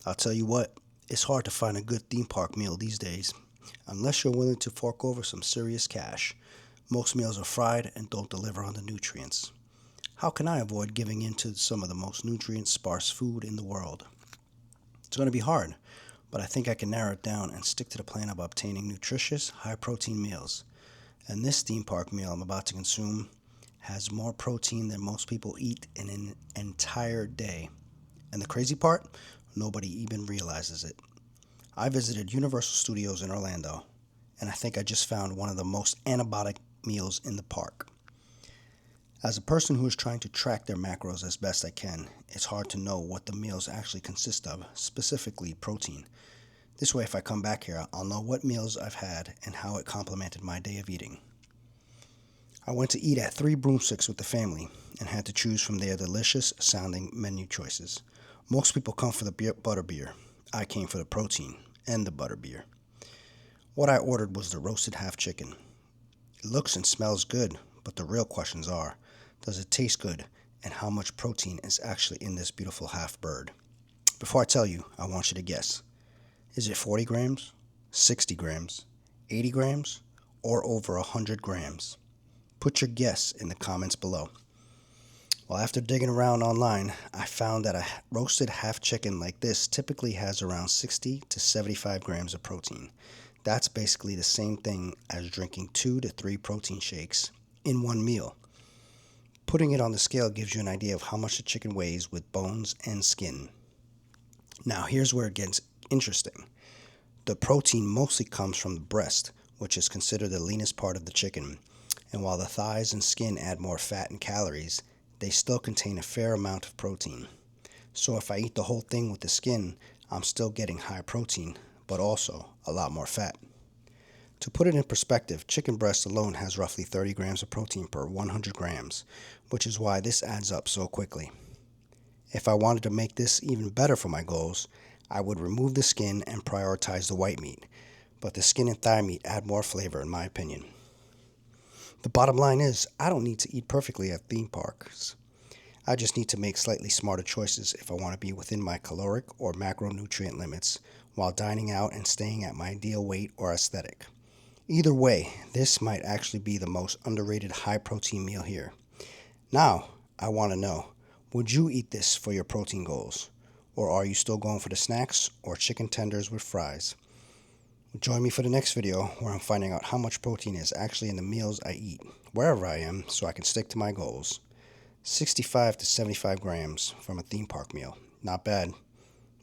I'll tell you what, it's hard to find a good theme park meal these days, unless you're willing to fork over some serious cash. Most meals are fried and don't deliver on the nutrients. How can I avoid giving in to some of the most nutrient sparse food in the world? It's going to be hard, but I think I can narrow it down and stick to the plan of obtaining nutritious, high protein meals. And this theme park meal I'm about to consume has more protein than most people eat in an entire day. And the crazy part? Nobody even realizes it. I visited Universal Studios in Orlando, and I think I just found one of the most antibiotic meals in the park. As a person who is trying to track their macros as best I can, it's hard to know what the meals actually consist of, specifically protein. This way, if I come back here, I'll know what meals I've had and how it complemented my day of eating. I went to eat at 3 Broomsticks with the family and had to choose from their delicious sounding menu choices. Most people come for the butterbeer. I came for the protein and the butterbeer. What I ordered was the roasted half chicken. It looks and smells good, but the real questions are, does it taste good and how much protein is actually in this beautiful half bird? Before I tell you, I want you to guess. Is it 40 grams, 60 grams, 80 grams, or over 100 grams? Put your guess in the comments below. Well, after digging around online, I found that a roasted half chicken like this typically has around 60 to 75 grams of protein. That's basically the same thing as drinking 2 to 3 protein shakes in one meal. Putting it on the scale gives you an idea of how much the chicken weighs with bones and skin. Now, here's where it gets interesting. The protein mostly comes from the breast, which is considered the leanest part of the chicken. And while the thighs and skin add more fat and calories, they still contain a fair amount of protein. So if I eat the whole thing with the skin, I'm still getting high protein, but also a lot more fat. To put it in perspective, chicken breast alone has roughly 30 grams of protein per 100 grams, which is why this adds up so quickly. If I wanted to make this even better for my goals, I would remove the skin and prioritize the white meat, but the skin and thigh meat add more flavor in my opinion. The bottom line is, I don't need to eat perfectly at theme parks. I just need to make slightly smarter choices if I want to be within my caloric or macronutrient limits while dining out and staying at my ideal weight or aesthetic. Either way, this might actually be the most underrated high protein meal here. Now, I want to know, would you eat this for your protein goals? Or are you still going for the snacks or chicken tenders with fries? Join me for the next video where I'm finding out how much protein is actually in the meals I eat, wherever I am, so I can stick to my goals. 65 to 75 grams from a theme park meal. Not bad.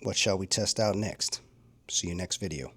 What shall we test out next? See you next video.